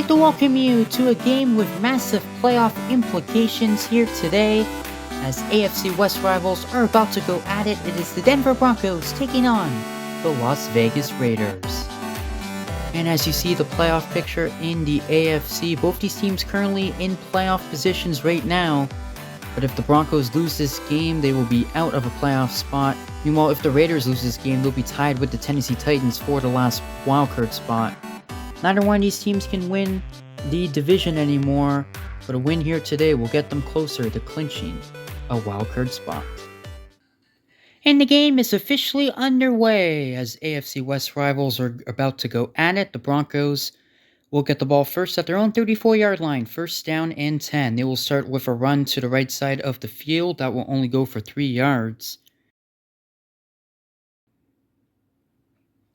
to welcome you to a game with massive playoff implications here today. As AFC West rivals are about to go at it, it is the Denver Broncos taking on the Las Vegas Raiders. And as you see the playoff picture in the AFC, both these teams currently in playoff positions right now. But if the Broncos lose this game, they will be out of a playoff spot. Meanwhile, if the Raiders lose this game, they'll be tied with the Tennessee Titans for the last wildcard spot. Neither one of these teams can win the division anymore, but a win here today will get them closer to clinching a wildcard spot. And the game is officially underway as AFC West rivals are about to go at it. The Broncos will get the ball first at their own 34-yard line, first down and 10. They will start with a run to the right side of the field that will only go for 3 yards.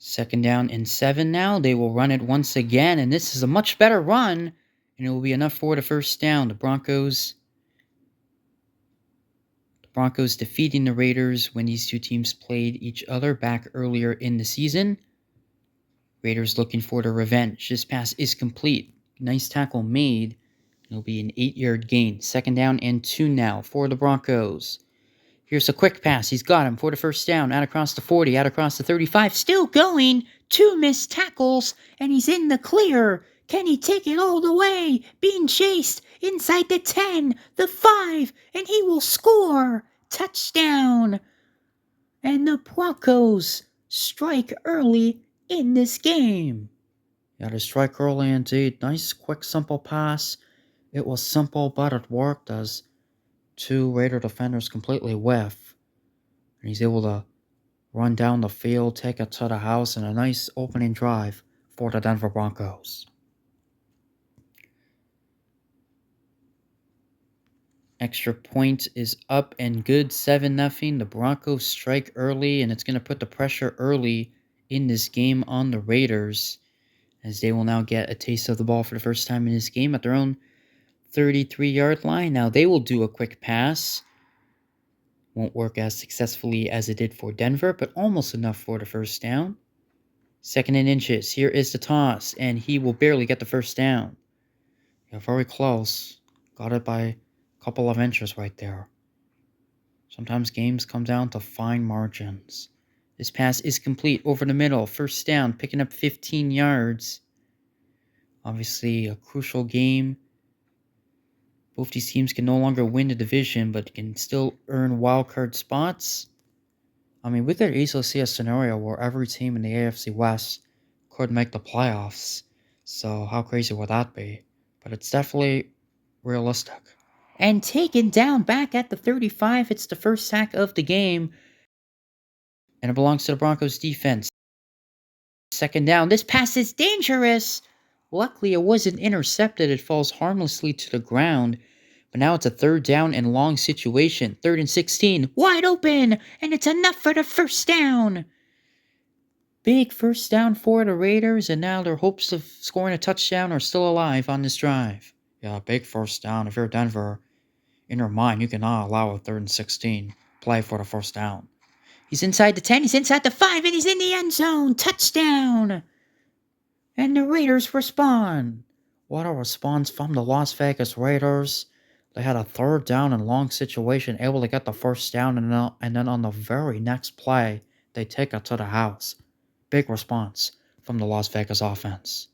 Second down and 7 now. They will run it once again, and this is a much better run, and it will be enough for the first down. The Broncos defeating the Raiders when these two teams played each other back earlier in the season. Raiders looking for the revenge. This pass is complete. Nice tackle made. It'll be an 8-yard gain. Second down and 2 now for the Broncos. Here's a quick pass. He's got him for the first down. Out across the 40, out across the 35. Still going. 2 missed tackles, and he's in the clear. Can he take it all the way? Being chased inside the 10, the 5, and he will score. Touchdown. And the Broncos strike early in this game. Yeah, they strike early indeed. Nice, quick, simple pass. It was simple, but it worked as 2 Raider defenders completely whiff. And he's able to run down the field, take it to the house, and a nice opening drive for the Denver Broncos. Extra point is up and good, 7-0. The Broncos strike early, and it's going to put the pressure early in this game on the Raiders, as they will now get a taste of the ball for the first time in this game at their own 33-yard line. Now they will do a quick pass. Won't work as successfully as it did for Denver, but almost enough for the first down. 2nd and inches. Here is the toss, and he will barely get the first down. Yeah, very close. Got it by a couple of inches right there. Sometimes games come down to fine margins. This pass is complete over the middle. First down, picking up 15 yards. Obviously, a crucial game. Both these teams can no longer win the division, but can still earn wildcard spots. I mean, we could easily see a scenario where every team in the AFC West could make the playoffs. So how crazy would that be? But it's definitely realistic. And taken down back at the 35. It's the first sack of the game. And it belongs to the Broncos defense. Second down. This pass is dangerous. Luckily, it wasn't intercepted. It falls harmlessly to the ground. But now it's a 3rd down and long situation. 3rd and 16. Wide open. And it's enough for the first down. Big first down for the Raiders. And now their hopes of scoring a touchdown are still alive on this drive. Yeah, big first down. If you're Denver, in your mind, you cannot allow a 3rd and 16 play for the first down. He's inside the 10. He's inside the 5. And he's in the end zone. Touchdown. And the Raiders respond. What a response from the Las Vegas Raiders. They had a 3rd down and long situation, able to get the first down, and then on the very next play, they take it to the house. Big response from the Las Vegas offense.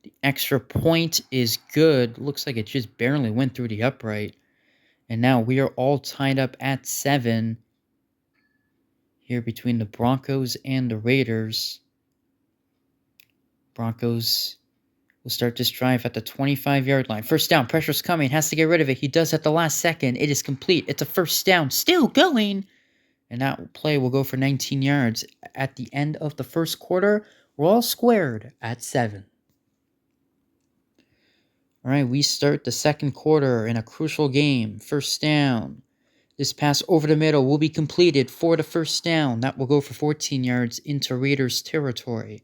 The extra point is good. Looks like it just barely went through the upright. And now we are all tied up at 7 here between the Broncos and the Raiders. Broncos will start this drive at the 25-yard line. First down, pressure's coming, has to get rid of it. He does at the last second. It is complete. It's a first down, still going. And that play will go for 19 yards. At the end of the first quarter, we're all squared at 7. All right, we start the second quarter in a crucial game. First down. This pass over the middle will be completed for the first down. That will go for 14 yards into Raiders territory.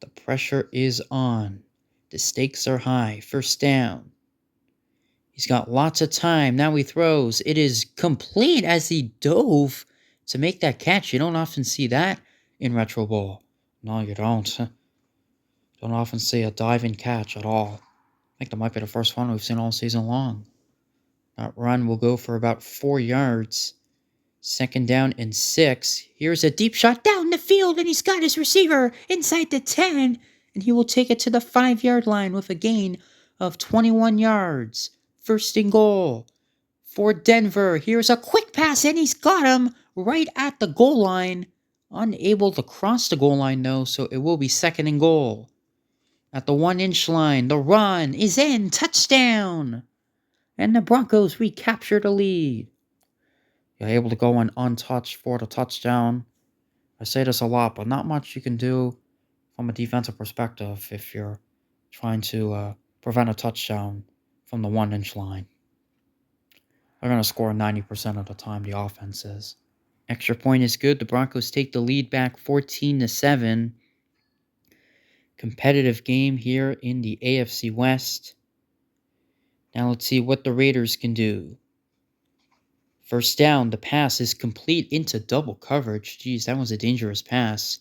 The pressure is on. The stakes are high. First down. He's got lots of time. Now he throws. It is complete as he dove to make that catch. You don't often see that in Retro Bowl. No, you don't. Don't often see a diving catch at all. I think that might be the first one we've seen all season long. That run will go for about 4 yards. Second down and 6. Here's a deep shot down the field, and he's got his receiver inside the 10. And he will take it to the 5-yard line with a gain of 21 yards. First and goal for Denver. Here's a quick pass, and he's got him right at the goal line. Unable to cross the goal line, though, so it will be second and goal. At the 1-inch line, the run is in. Touchdown! And the Broncos recapture the lead. You're able to go in untouched for the touchdown. I say this a lot, but not much you can do from a defensive perspective if you're trying to prevent a touchdown from the 1-inch line. They're going to score 90% of the time, the offense is. Extra point is good. The Broncos take the lead back 14-7. Competitive game here in the AFC West. Now let's see what the Raiders can do. First down, the pass is complete into double coverage. Jeez, that was a dangerous pass.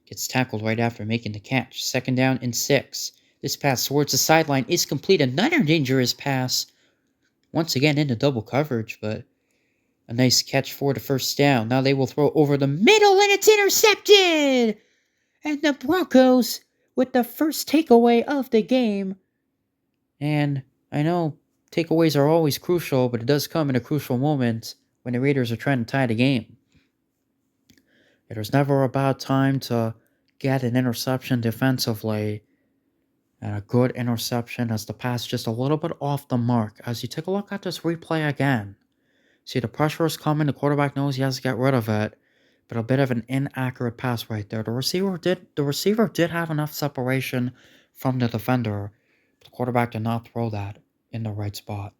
Gets tackled right after making the catch. Second down and 6. This pass towards the sideline is complete. Another dangerous pass. Once again into double coverage, but a nice catch for the first down. Now they will throw over the middle, and it's intercepted! And the Broncos with the first takeaway of the game. And I know takeaways are always crucial, but it does come in a crucial moment when the Raiders are trying to tie the game. There's never a bad time to get an interception defensively. And a good interception as the pass just a little bit off the mark. As you take a look at this replay again. See, the pressure is coming. The quarterback knows he has to get rid of it. But a bit of an inaccurate pass right there. The receiver did have enough separation from the defender. But the quarterback did not throw that in the right spot.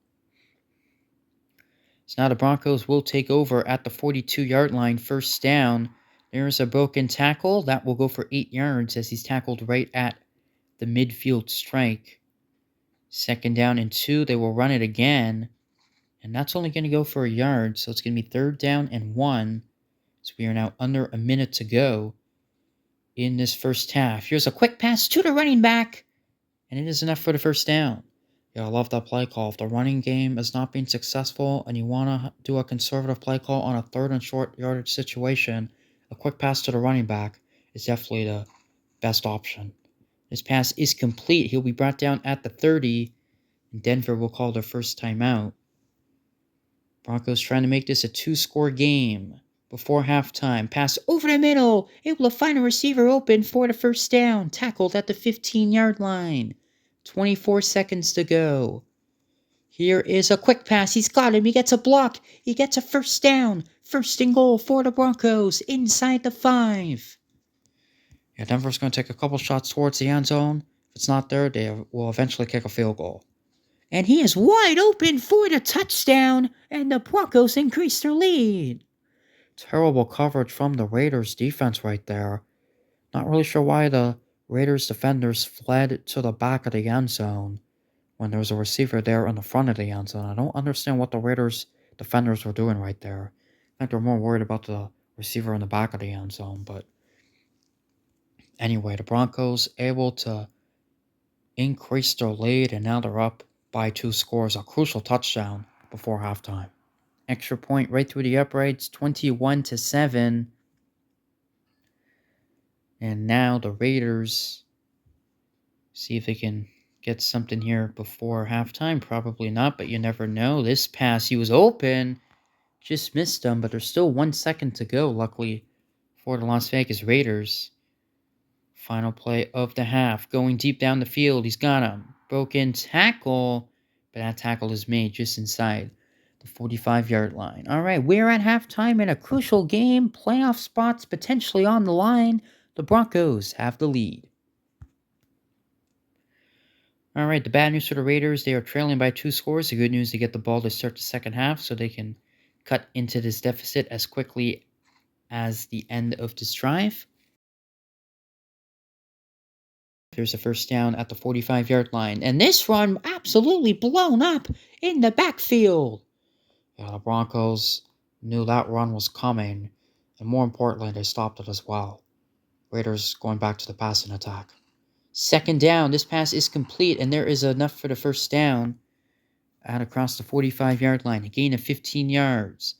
So now the Broncos will take over at the 42-yard line. First down. There's a broken tackle. That will go for 8 yards as he's tackled right at the midfield strike. Second down and 2. They will run it again. And that's only going to go for a yard. So it's going to be third down and 1. So we are now under a minute to go in this first half. Here's a quick pass to the running back. And it is enough for the first down. Yeah, I love that play call. If the running game is not being successful and you want to do a conservative play call on a third and short yardage situation, a quick pass to the running back is definitely the best option. This pass is complete. He'll be brought down at the 30. And Denver will call their first timeout. Broncos trying to make this a 2-score game before halftime. Pass over the middle. Able to find a receiver open for the first down. Tackled at the 15-yard line. 24 seconds to go. Here is a quick pass. He's got him. He gets a block. He gets a first down. First and goal for the Broncos inside the 5. Yeah, Denver's going to take a couple shots towards the end zone. If it's not there, they will eventually kick a field goal. And he is wide open for the touchdown, and the Broncos increase their lead. Terrible coverage from the Raiders defense right there. Not really sure why the Raiders defenders fled to the back of the end zone when there was a receiver there in the front of the end zone. I don't understand what the Raiders defenders were doing right there. I think they're more worried about the receiver in the back of the end zone, but anyway, the Broncos able to increase their lead, and now they're up by 2 scores. A crucial touchdown before halftime. Extra point right through the uprights, 21-7. And now the Raiders see if they can get something here before halftime. Probably not, but you never know. This pass, he was open. Just missed him, but there's still 1 second to go, luckily, for the Las Vegas Raiders. Final play of the half. Going deep down the field. He's got him. Broken tackle. But that tackle is made just inside the 45-yard line. All right, we're at halftime in a crucial game. Playoff spots potentially on the line. The Broncos have the lead. All right, the bad news for the Raiders, they are trailing by 2 scores. The good news, they get the ball to start the second half so they can cut into this deficit as quickly as the end of this drive. There's a first down at the 45-yard line. And this run absolutely blown up in the backfield. Yeah, the Broncos knew that run was coming. And more importantly, they stopped it as well. Raiders going back to the passing attack. Second down. This pass is complete, and there is enough for the first down. Out across the 45-yard line. A gain of 15 yards.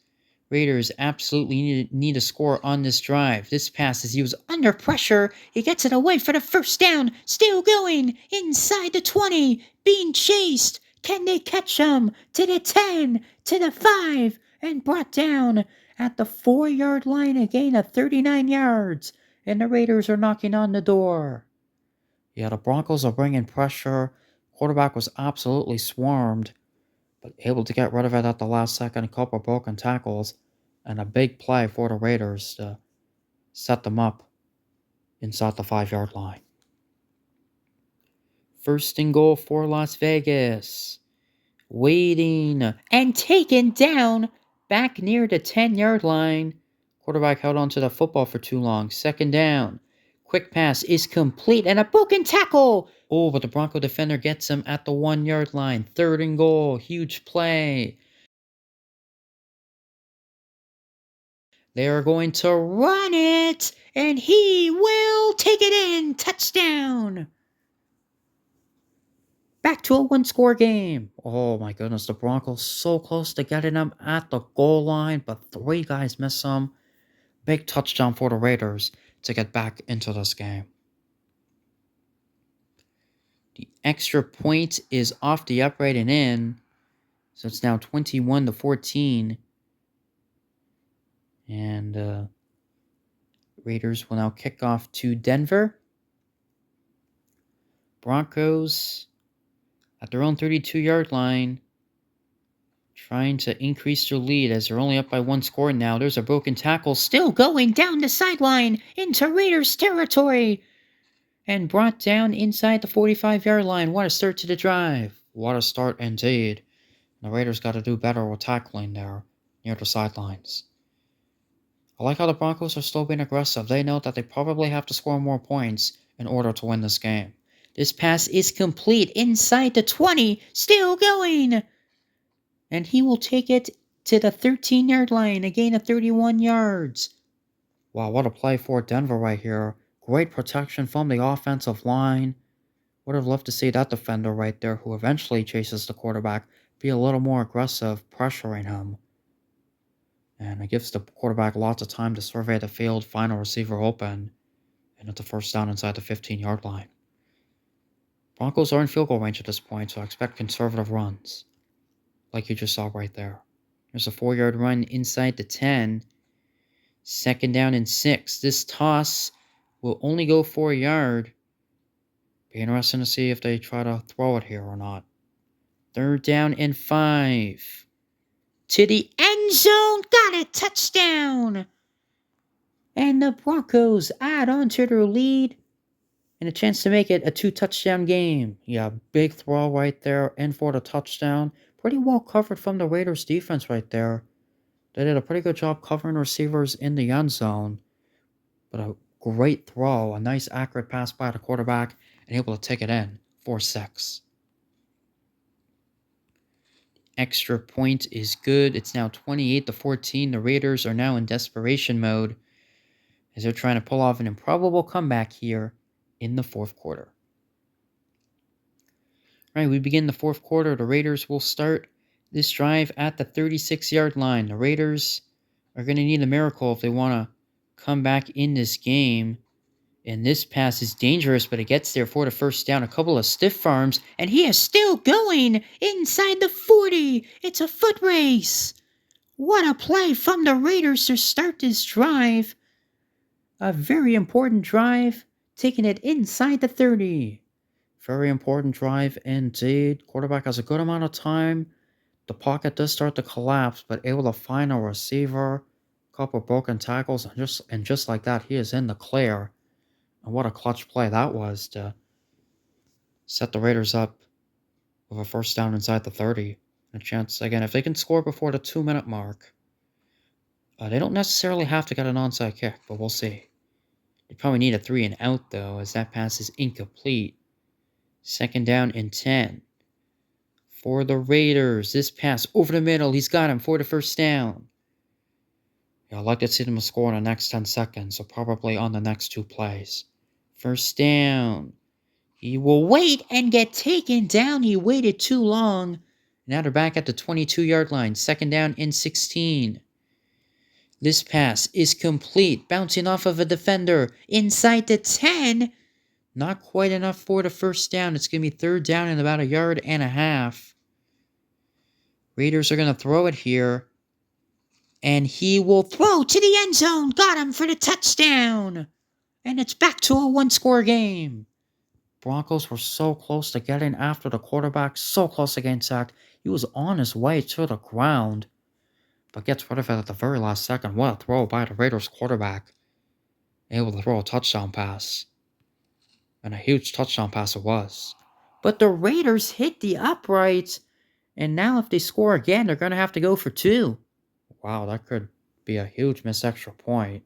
Raiders absolutely need a score on this drive. This pass is used under pressure. He gets it away for the first down. Still going inside the 20. Being chased. Can they catch him? To the 10. To the 5. And brought down at the 4-yard line. A gain of 39 yards. And the Raiders are knocking on the door. Yeah, the Broncos are bringing pressure. Quarterback was absolutely swarmed, but able to get rid of it at the last second. A couple broken tackles and a big play for the Raiders to set them up inside the 5-yard line. First and goal for Las Vegas. Waiting and taken down back near the 10-yard line. Quarterback held onto the football for too long. Second down. Quick pass is complete and a broken tackle. Oh, but the Bronco defender gets him at the 1-yard line. Third and goal. Huge play. They are going to run it, and he will take it in. Touchdown. Back to a one-score game. Oh my goodness, the Broncos so close to getting them at the goal line, but 3 guys miss them. Big touchdown for the Raiders to get back into this game. The extra point is off the upright and in, so it's now 21-14. And Raiders will now kick off to Denver. Broncos at their own 32-yard line, trying to increase their lead as they're only up by 1 score now. There's a broken tackle still going down the sideline into Raiders territory and brought down inside the 45-yard line. What a start to the drive. What a start indeed. The Raiders got to do better with tackling there near the sidelines. I like how the Broncos are still being aggressive. They know that they probably have to score more points in order to win this game. This pass is complete inside the 20, still going. And he will take it to the 13-yard line, a gain of 31 yards. Wow, what a play for Denver right here. Great protection from the offensive line. Would have loved to see that defender right there, who eventually chases the quarterback, be a little more aggressive, pressuring him. And it gives the quarterback lots of time to survey the field, find a receiver open, and it's a first down inside the 15-yard line. Broncos are in field goal range at this point, so I expect conservative runs, like you just saw right there. There's a 4-yard run inside the 10. Second down and 6. This toss will only go for a yard. Be interesting to see if they try to throw it here or not. Third down and 5. To the end zone. Got it. Touchdown. And the Broncos add on to their lead and a chance to make it a 2-touchdown game. Yeah, big throw right there and for the touchdown. Pretty well covered from the Raiders defense right there. They did a pretty good job covering receivers in the end zone. But a great throw, a nice accurate pass by the quarterback, and able to take it in for 6. Extra point is good. It's now 28-14. The Raiders are now in desperation mode as they're trying to pull off an improbable comeback here in the 4th quarter. All right, we begin the 4th quarter. The Raiders will start this drive at the 36-yard line. The Raiders are going to need a miracle if they want to come back in this game. And this pass is dangerous, but it gets there for the first down. A couple of stiff arms, and he is still going inside the 40. It's a foot race. What a play from the Raiders to start this drive. A very important drive, taking it inside the 30. Very important drive indeed. Quarterback has a good amount of time. The pocket does start to collapse, but able to find a receiver. A couple of broken tackles, and just like that, he is in the clear. And what a clutch play that was to set the Raiders up with a first down inside the 30. And a chance, again, if they can score before the 2-minute mark, they don't necessarily have to get an onside kick, but we'll see. They probably need a 3 and out, though, as that pass is incomplete. Second down and 10. For the Raiders, this pass over the middle. He's got him for the first down. Yeah, I'd like to see them score in the next 10 seconds, so probably on the next 2 plays. First down. He will wait and get taken down. He waited too long. Now they're back at the 22-yard line. Second down and 16. This pass is complete. Bouncing off of a defender. Inside the 10. Not quite enough for the first down. It's going to be third down and about 1.5 yards. Raiders are going to throw it here. And he will throw to the end zone. Got him for the touchdown. And it's back to a one-score game. Broncos were so close to getting after the quarterback. So close to getting sacked. He was on his way to the ground. But gets rid of it at the very last second. What a throw by the Raiders quarterback. Able to throw a touchdown pass. And a huge touchdown pass it was. But the Raiders hit the upright. And now if they score again, they're going to have to go for 2. Wow, that could be a huge missed extra point.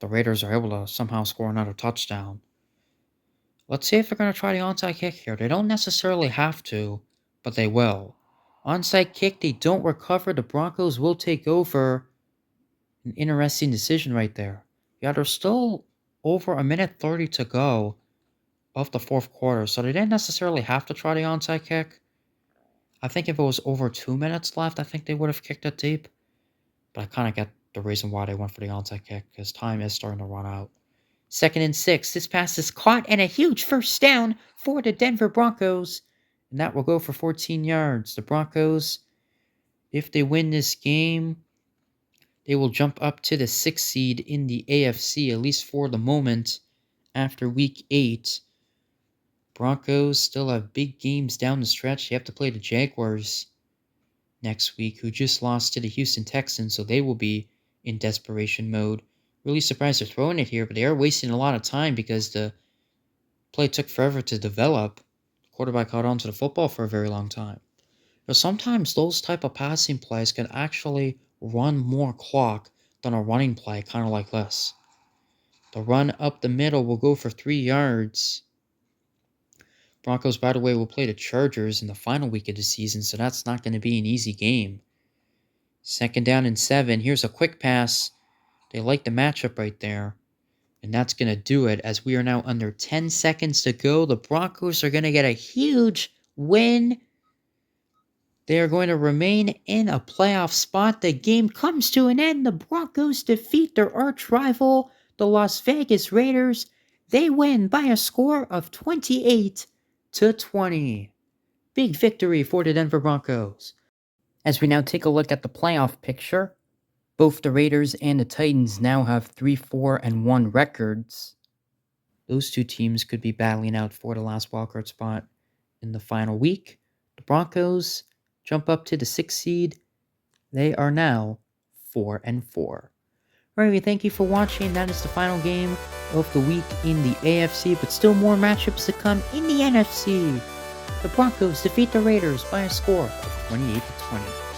The Raiders are able to somehow score another touchdown. Let's see if they're going to try the onside kick here. They don't necessarily have to, but they will. Onside kick, they don't recover. The Broncos will take over. An interesting decision right there. Yeah, there's still over 1:30 to go of the fourth quarter, so they didn't necessarily have to try the onside kick. I think if it was over 2 minutes left, I think they would have kicked it deep. But I kind of get the reason why they went for the onside kick, because time is starting to run out. 2nd and 6. This pass is caught and a huge first down for the Denver Broncos. And that will go for 14 yards. The Broncos, if they win this game, they will jump up to the 6th seed in the AFC, at least for the moment, after Week 8. Broncos still have big games down the stretch. They have to play the Jaguars next week, who just lost to the Houston Texans, so they will be in desperation mode. Really surprised they're throwing it here, but they are wasting a lot of time because the play took forever to develop. The quarterback held on to the football for a very long time. But sometimes those type of passing plays can actually run more clock than a running play, kind of like this. The run up the middle will go for 3 yards. Broncos, by the way, will play the Chargers in the final week of the season, so that's not going to be an easy game. 2nd down and 7. Here's a quick pass. They like the matchup right there. And that's going to do it, as we are now under 10 seconds to go. The Broncos are going to get a huge win. They are going to remain in a playoff spot. The game comes to an end. The Broncos defeat their arch rival, the Las Vegas Raiders. They win by a score of 28-20. Big victory for the Denver Broncos. As we now take a look at the playoff picture, both the Raiders and the Titans now have 3-4-1 records. Those two teams could be battling out for the last wildcard spot in the final week. The Broncos jump up to the 6th seed. They are now 4-4. Alright, thank you for watching. That is the final game of the week in the AFC, but still more matchups to come in the NFC. The Broncos defeat the Raiders by a score of 28-20.